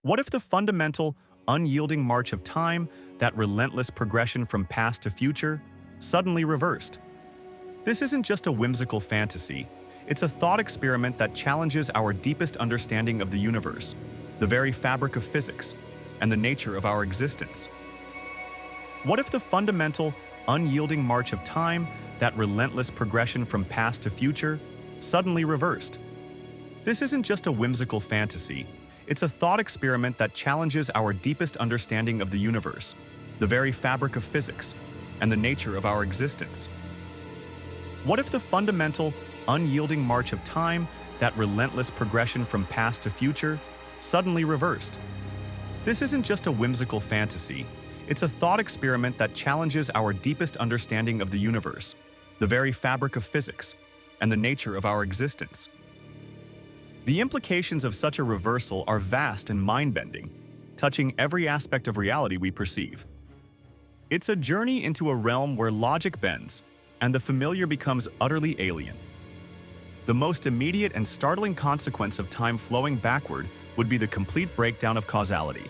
What if the fundamental, unyielding march of time, that relentless progression from past to future, suddenly reversed? This isn't just a whimsical fantasy. It's a thought experiment that challenges our deepest understanding of the universe, the very fabric of physics, and the nature of our existence. What if the fundamental, unyielding march of time, that relentless progression from past to future, suddenly reversed? This isn't just a whimsical fantasy. It's a thought experiment that challenges our deepest understanding of the universe, the very fabric of physics, and the nature of our existence. What if the fundamental, unyielding march of time, that relentless progression from past to future, suddenly reversed? This isn't just a whimsical fantasy. It's a thought experiment that challenges our deepest understanding of the universe, the very fabric of physics, and the nature of our existence. The implications of such a reversal are vast and mind-bending, touching every aspect of reality we perceive. It's a journey into a realm where logic bends, and the familiar becomes utterly alien. The most immediate and startling consequence of time flowing backward would be the complete breakdown of causality.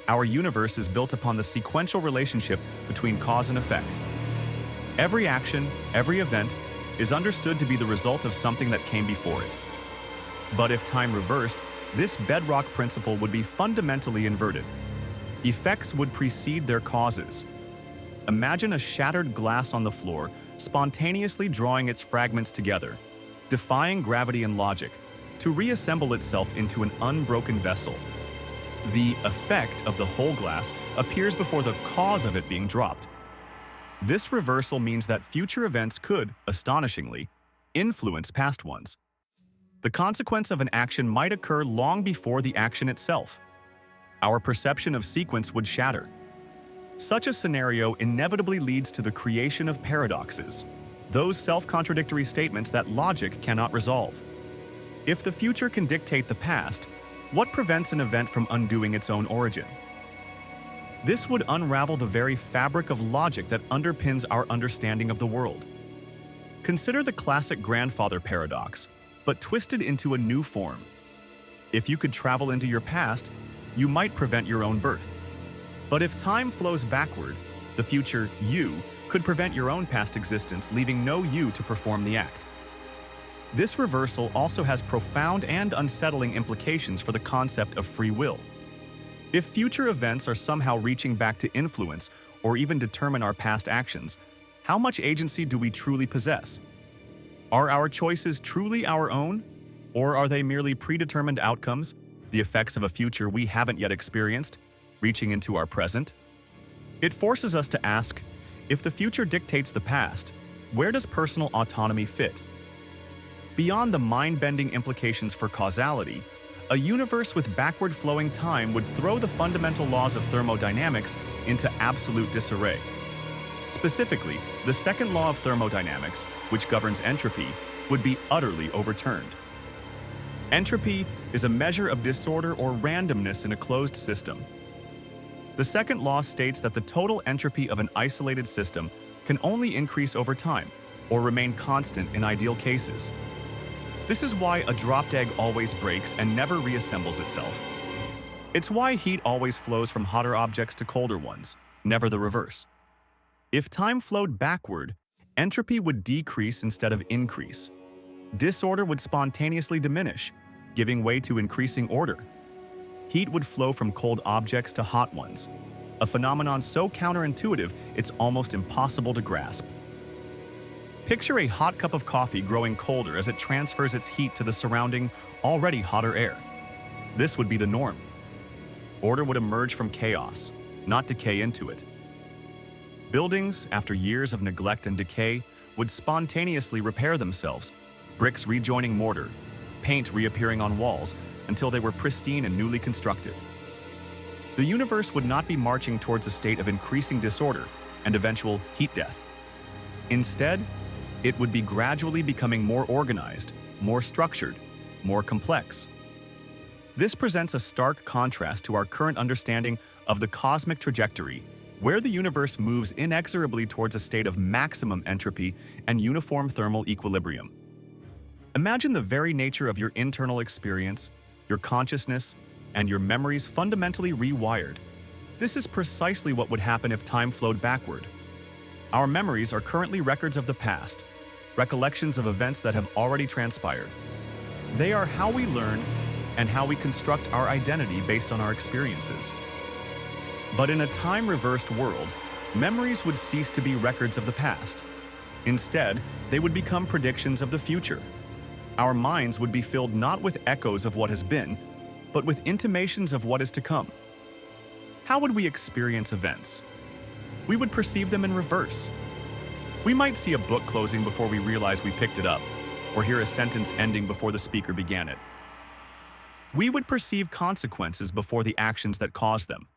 Our universe is built upon the sequential relationship between cause and effect. Every action, every event, is understood to be the result of something that came before it. But if time reversed, this bedrock principle would be fundamentally inverted. Effects would precede their causes. Imagine a shattered glass on the floor, spontaneously drawing its fragments together, defying gravity and logic, to reassemble itself into an unbroken vessel. The effect of the whole glass appears before the cause of it being dropped. This reversal means that future events could, astonishingly, influence past ones. The consequence of an action might occur long before the action itself. Our perception of sequence would shatter. Such a scenario inevitably leads to the creation of paradoxes, those self-contradictory statements that logic cannot resolve. If the future can dictate the past, what prevents an event from undoing its own origin? This would unravel the very fabric of logic that underpins our understanding of the world. Consider the classic grandfather paradox, but twisted into a new form. If you could travel into your past, you might prevent your own birth. But if time flows backward, the future you could prevent your own past existence, leaving no you to perform the act. This reversal also has profound and unsettling implications for the concept of free will. If future events are somehow reaching back to influence or even determine our past actions, how much agency do we truly possess? Are our choices truly our own, or are they merely predetermined outcomes, the effects of a future we haven't yet experienced, reaching into our present? It forces us to ask, if the future dictates the past, where does personal autonomy fit? Beyond the mind-bending implications for causality, a universe with backward-flowing time would throw the fundamental laws of thermodynamics into absolute disarray. Specifically, the second law of thermodynamics, which governs entropy, would be utterly overturned. Entropy is a measure of disorder or randomness in a closed system. The second law states that the total entropy of an isolated system can only increase over time, or remain constant in ideal cases. This is why a dropped egg always breaks and never reassembles itself. It's why heat always flows from hotter objects to colder ones, never the reverse. If time flowed backward, entropy would decrease instead of increase. Disorder would spontaneously diminish, giving way to increasing order. Heat would flow from cold objects to hot ones, a phenomenon so counterintuitive it's almost impossible to grasp. Picture a hot cup of coffee growing colder as it transfers its heat to the surrounding, already hotter air. This would be the norm. Order would emerge from chaos, not decay into it. Buildings, after years of neglect and decay, would spontaneously repair themselves, bricks rejoining mortar, paint reappearing on walls until they were pristine and newly constructed. The universe would not be marching towards a state of increasing disorder and eventual heat death. Instead, it would be gradually becoming more organized, more structured, more complex. This presents a stark contrast to our current understanding of the cosmic trajectory, where the universe moves inexorably towards a state of maximum entropy and uniform thermal equilibrium. Imagine the very nature of your internal experience, your consciousness, and your memories fundamentally rewired. This is precisely what would happen if time flowed backward. Our memories are currently records of the past, recollections of events that have already transpired. They are how we learn and how we construct our identity based on our experiences. But in a time-reversed world, memories would cease to be records of the past. Instead, they would become predictions of the future. Our minds would be filled not with echoes of what has been, but with intimations of what is to come. How would we experience events? We would perceive them in reverse. We might see a book closing before we realize we picked it up, or hear a sentence ending before the speaker began it. We would perceive consequences before the actions that caused them.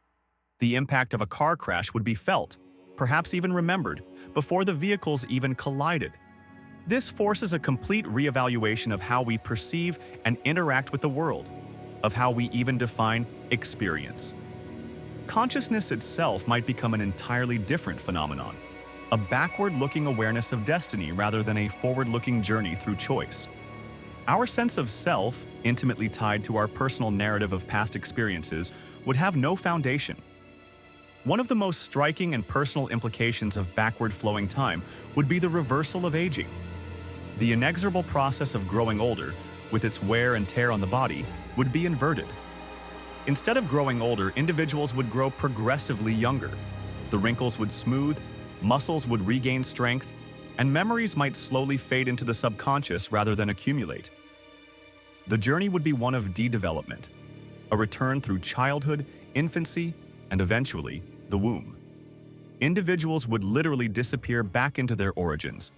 The impact of a car crash would be felt, perhaps even remembered, before the vehicles even collided. This forces a complete reevaluation of how we perceive and interact with the world, of how we even define experience. Consciousness itself might become an entirely different phenomenon, a backward-looking awareness of destiny rather than a forward-looking journey through choice. Our sense of self, intimately tied to our personal narrative of past experiences, would have no foundation. One of the most striking and personal implications of backward-flowing time would be the reversal of aging. The inexorable process of growing older, with its wear and tear on the body, would be inverted. Instead of growing older, individuals would grow progressively younger. The wrinkles would smooth, muscles would regain strength, and memories might slowly fade into the subconscious rather than accumulate. The journey would be one of de-development, a return through childhood, infancy, and eventually, the womb. Individuals would literally disappear back into their origins,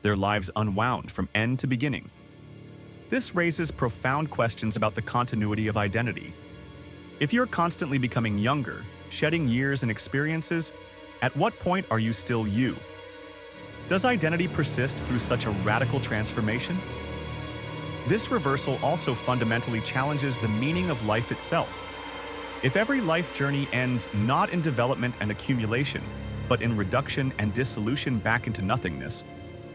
their lives unwound from end to beginning. This raises profound questions about the continuity of identity. If you're constantly becoming younger, shedding years and experiences, at what point are you still you? Does identity persist through such a radical transformation? This reversal also fundamentally challenges the meaning of life itself. If every life journey ends not in development and accumulation, but in reduction and dissolution back into nothingness,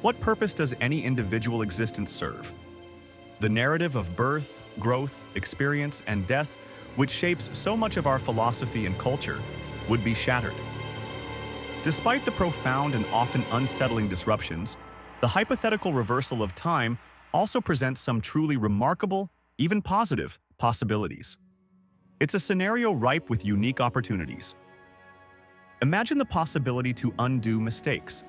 what purpose does any individual existence serve? The narrative of birth, growth, experience, and death, which shapes so much of our philosophy and culture, would be shattered. Despite the profound and often unsettling disruptions, the hypothetical reversal of time also presents some truly remarkable, even positive, possibilities. It's a scenario ripe with unique opportunities. Imagine the possibility to undo mistakes.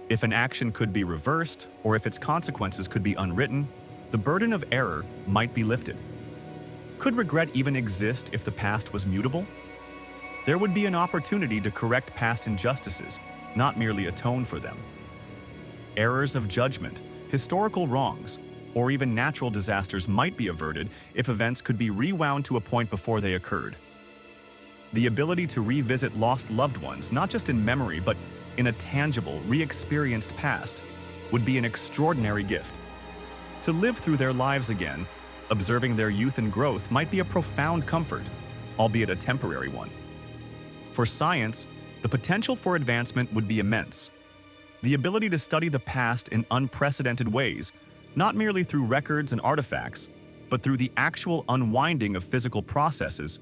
If an action could be reversed, or if its consequences could be unwritten, the burden of error might be lifted. Could regret even exist if the past was mutable? There would be an opportunity to correct past injustices, not merely atone for them. Errors of judgment, historical wrongs, or even natural disasters might be averted if events could be rewound to a point before they occurred. The ability to revisit lost loved ones, not just in memory but in a tangible, re-experienced past, would be an extraordinary gift. To live through their lives again, observing their youth and growth might be a profound comfort, albeit a temporary one. For science, the potential for advancement would be immense. The ability to study the past in unprecedented ways, not merely through records and artifacts, but through the actual unwinding of physical processes,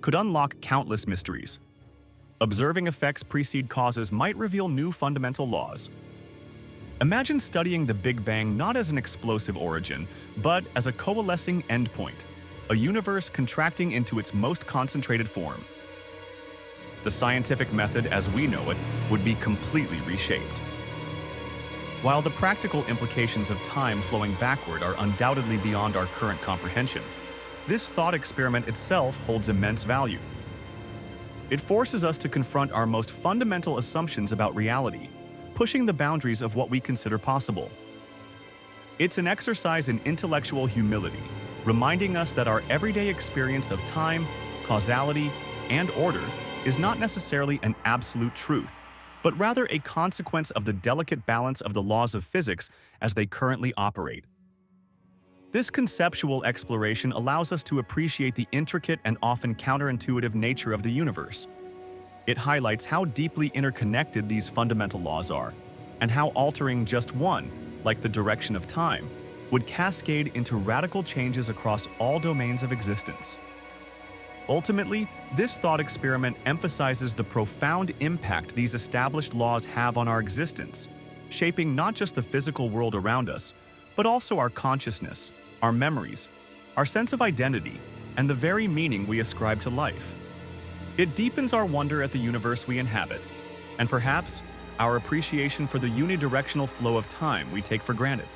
could unlock countless mysteries. Observing effects precede causes might reveal new fundamental laws. Imagine studying the Big Bang not as an explosive origin, but as a coalescing endpoint, a universe contracting into its most concentrated form. The scientific method as we know it would be completely reshaped. While the practical implications of time flowing backward are undoubtedly beyond our current comprehension, this thought experiment itself holds immense value. It forces us to confront our most fundamental assumptions about reality, pushing the boundaries of what we consider possible. It's an exercise in intellectual humility, reminding us that our everyday experience of time, causality, and order is not necessarily an absolute truth, but rather a consequence of the delicate balance of the laws of physics as they currently operate. This conceptual exploration allows us to appreciate the intricate and often counterintuitive nature of the universe. It highlights how deeply interconnected these fundamental laws are, and how altering just one, like the direction of time, would cascade into radical changes across all domains of existence. Ultimately, this thought experiment emphasizes the profound impact these established laws have on our existence, shaping not just the physical world around us, but also our consciousness, our memories, our sense of identity, and the very meaning we ascribe to life. It deepens our wonder at the universe we inhabit, and perhaps our appreciation for the unidirectional flow of time we take for granted.